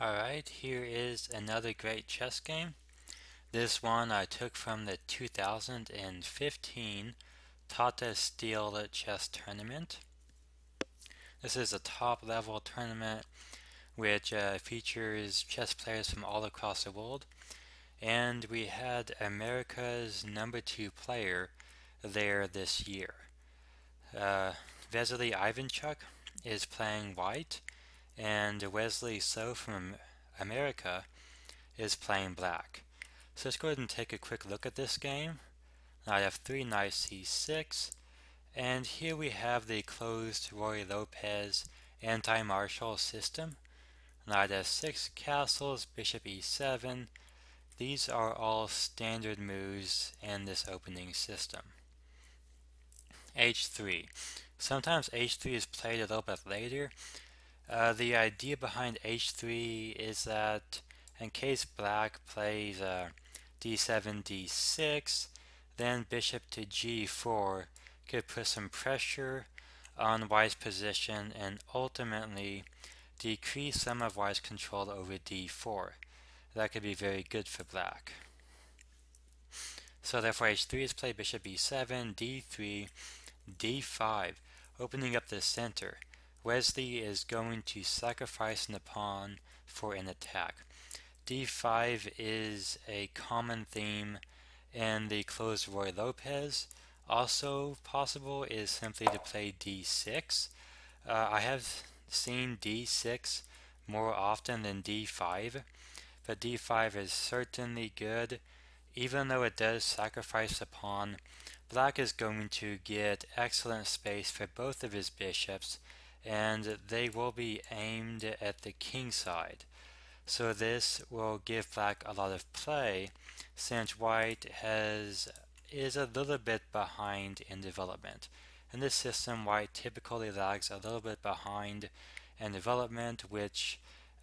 Alright, here is another great chess game. This one I took from the 2015 Tata Steel Chess Tournament. This is a top level tournament which features chess players from all across the world. And we had America's #2 player there this year. Uh, Vassily Ivanchuk is playing white, and Wesley So from America is playing black. So let's go ahead and take a quick look at this game. Knight f3, knight c6, and here we have the Closed Ruy Lopez anti-martial system. Knight f6, castles, bishop e7. These are all standard moves in this opening system. h3. Sometimes h3 is played a little bit later. The idea behind h3 is that in case black plays d7, d6, then bishop to g4 could put some pressure on white's position and ultimately decrease some of white's control over d4. That could be very good for black. So therefore h3 is played, bishop e7, d3, d5, opening up the center. Wesley is going to sacrifice the pawn for an attack. d5 is a common theme in the Closed Ruy Lopez. Also possible is simply to play d6. I have seen d6 more often than d5, but d5 is certainly good. Even though it does sacrifice a pawn, black is going to get excellent space for both of his bishops, and they will be aimed at the king side. So this will give black a lot of play, since white is a little bit behind in development. In this system, white typically lags a little bit behind in development, which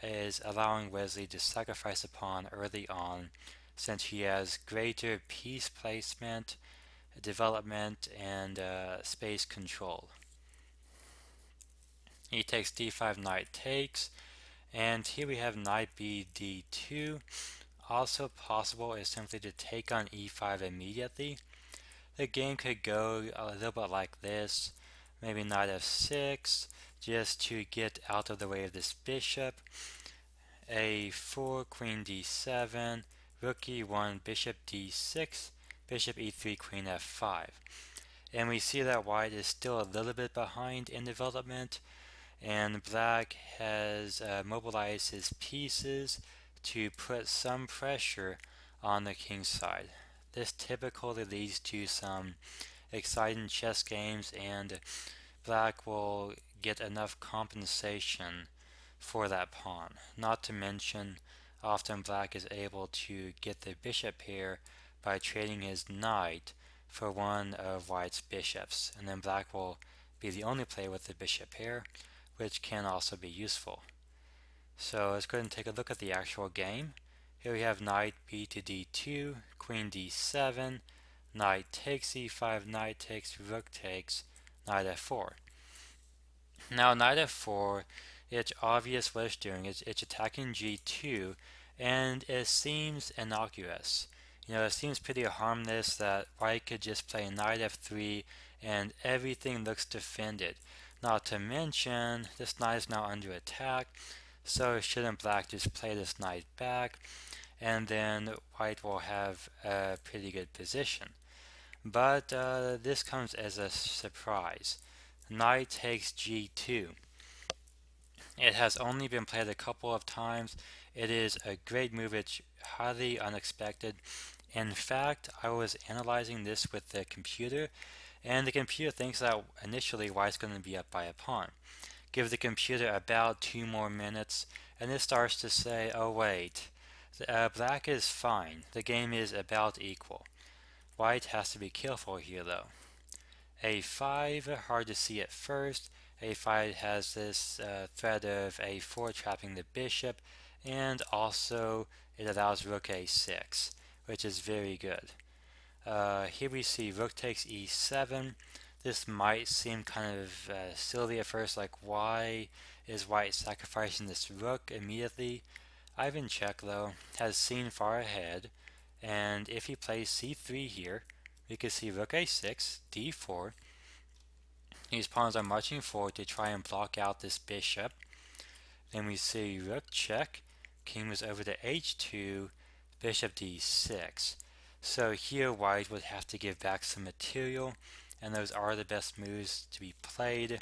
is allowing Wesley to sacrifice a pawn early on, since he has greater piece placement, development, and space control. He takes d5, knight takes, and here we have knight b d2. Also possible is simply to take on e5 immediately. The game could go a little bit like this, maybe knight f6, just to get out of the way of this bishop. a4, queen d7, rook e1, bishop d6, bishop e3, queen f5. And we see that white is still a little bit behind in development, and black has mobilized his pieces to put some pressure on the king's side. This typically leads to some exciting chess games, and black will get enough compensation for that pawn. Not to mention, often black is able to get the bishop pair by trading his knight for one of white's bishops, and then black will be the only player with the bishop pair, which can also be useful. So let's go ahead and take a look at the actual game. Here we have knight b to d2, queen d7, knight takes e5, knight takes, rook takes, knight f4. Now knight f4, it's obvious what it's doing. It's attacking g2, and it seems innocuous. It seems pretty harmless that white could just play knight f3 and everything looks defended. Not to mention, this knight is now under attack, so shouldn't black just play this knight back, and then white will have a pretty good position. But this comes as a surprise. Knight takes g2. It has only been played a couple of times. It is a great move. It's highly unexpected. In fact, I was analyzing this with the computer, and the computer thinks that initially white's going to be up by a pawn. Give the computer about 2 more minutes, and it starts to say, oh wait, black is fine. The game is about equal. White has to be careful here though. a5, hard to see at first. a5 has this threat of a4 trapping the bishop, and also it allows rook a6, which is very good. Here we see rook takes e7. This might seem kind of silly at first, like why is white sacrificing this rook immediately. Ivanchuk, though, has seen far ahead, and if he plays c3 here, we can see rook a6, d4. These pawns are marching forward to try and block out this bishop. Then we see rook check, king moves over to h2, bishop d6. So here white would have to give back some material, and those are the best moves to be played.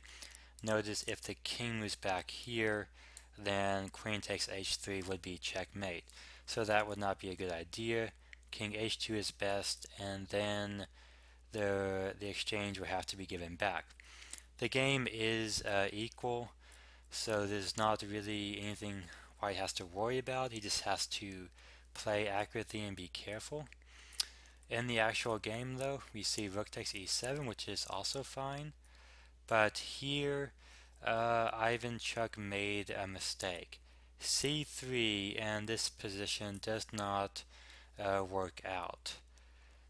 Notice if the king moves back here, then queen takes h3 would be checkmate. So that would not be a good idea. King h2 is best, and then the exchange would have to be given back. The game is equal, so there's not really anything white has to worry about. He just has to play accurately and be careful. In the actual game, though, we see rook takes e7, which is also fine. But here, Ivanchuk made a mistake. c3 and this position does not work out.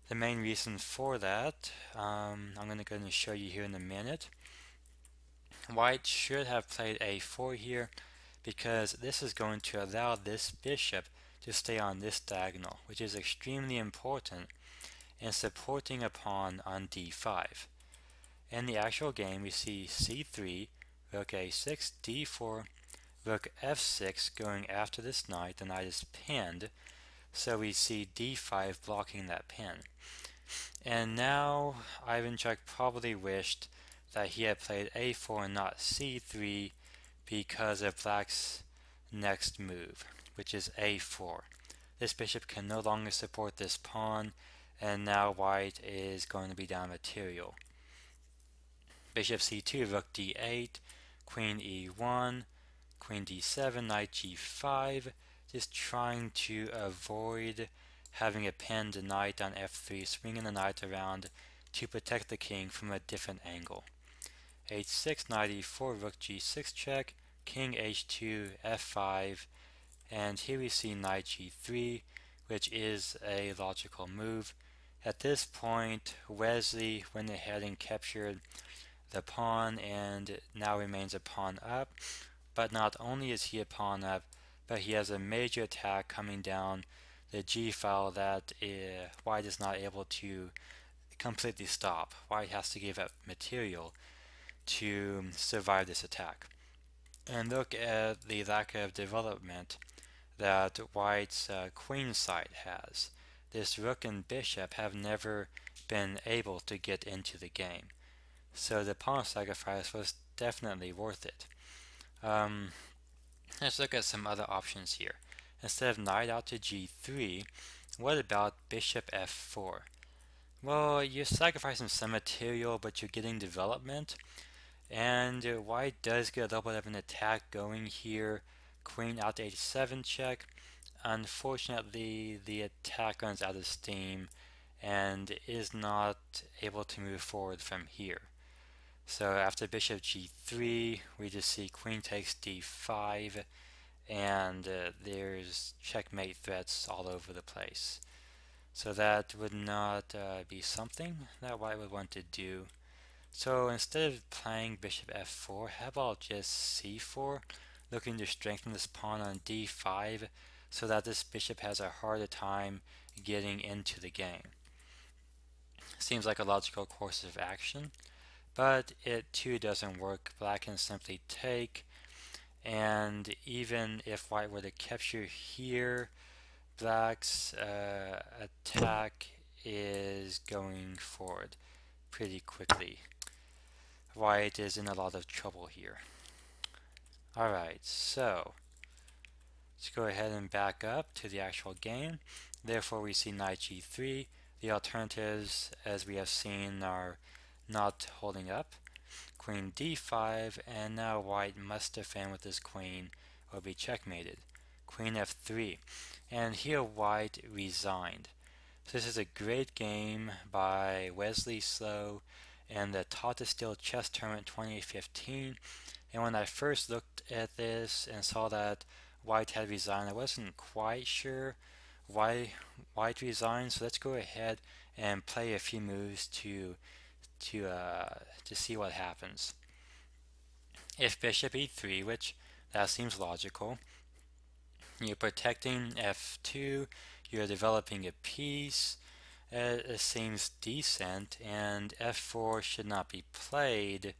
The main reason for that, I'm going to go and show you here in a minute. White should have played a4 here because this is going to allow this bishop to stay on this diagonal, which is extremely important in supporting a pawn on d5. In the actual game, we see c3, rook a6, d4, rook f6 going after this knight. The knight is pinned, so we see d5 blocking that pin. And now Ivanchuk probably wished that he had played a4 and not c3 because of black's next move, which is a4. This bishop can no longer support this pawn, and now white is going to be down material. Bishop c2, rook d8, queen e1, queen d7, knight g5, just trying to avoid having a pinned knight on f3, swinging the knight around to protect the king from a different angle. h6, knight e4, rook g6 check, king h2, f5, and here we see knight g3, which is a logical move. At this point, Wesley went ahead and captured the pawn and now remains a pawn up. But not only is he a pawn up, but he has a major attack coming down the g file that white is not able to completely stop. White has to give up material to survive this attack. And look at the lack of development that white's queen side has. This rook and bishop have never been able to get into the game. So the pawn sacrifice was definitely worth it. Let's look at some other options here. Instead of knight out to g3, what about bishop f4? Well, you're sacrificing some material, but you're getting development. And white does get a little bit of an attack going here. Queen out to h7 check. Unfortunately, the attack runs out of steam and is not able to move forward from here. So after bishop g3, we just see queen takes d5, and there's checkmate threats all over the place. So that would not be something that white would want to do. So instead of playing bishop f4, how about just c4, looking to strengthen this pawn on d5 so that this bishop has a harder time getting into the game. Seems like a logical course of action, but it too doesn't work. Black can simply take, and even if white were to capture here, black's attack is going forward pretty quickly. White is in a lot of trouble here. Alright, so let's go ahead and back up to the actual game. Therefore we see knight g3. The alternatives, as we have seen, are not holding up. Queen d5, and now white must defend with his queen or be checkmated. Queen f3, and here white resigned. So this is a great game by Wesley So in the Tata Steel Chess Tournament 2015. And when I first looked at this and saw that white had resigned, I wasn't quite sure why white resigned. So let's go ahead and play a few moves to see what happens. if bishop e3, which that seems logical, you're protecting f2, you're developing a piece, it seems decent, and f4 should not be played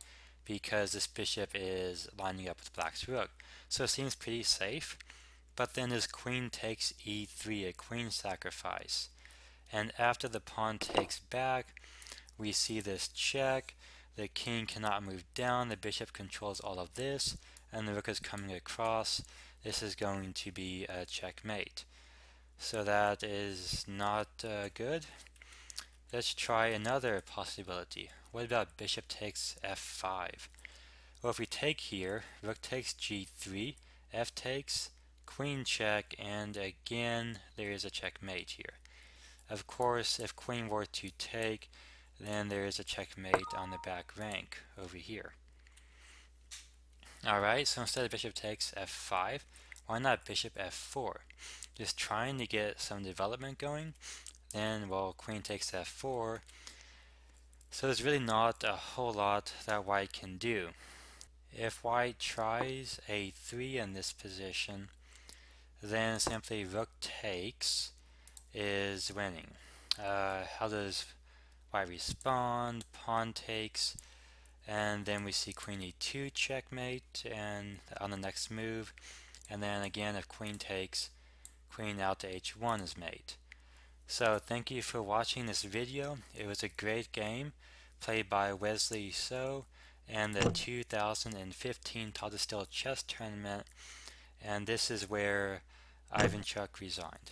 because this bishop is lining up with black's rook. So it seems pretty safe, but then this queen takes e3, a queen sacrifice. And after the pawn takes back, we see this check. The king cannot move down, the bishop controls all of this, and the rook is coming across. This is going to be a checkmate. So that is not good. Let's try another possibility. What about bishop takes f5? Well, if we take here, rook takes g3, f takes, queen check, and again there is a checkmate here. Of course, if queen were to take, then there is a checkmate on the back rank over here. Alright, so instead of bishop takes f5, why not bishop f4? Just trying to get some development going. Then, well, queen takes f4. So there's really not a whole lot that white can do. If white tries a3 in this position, then simply rook takes is winning. How does white respond? Pawn takes, and then we see queen e2 checkmate and on the next move, and then again if queen takes, queen out to h1 is mate. So thank you for watching this video. It was a great game played by Wesley So and the 2015 Tata Steel Chess Tournament, and this is where Ivanchuk resigned.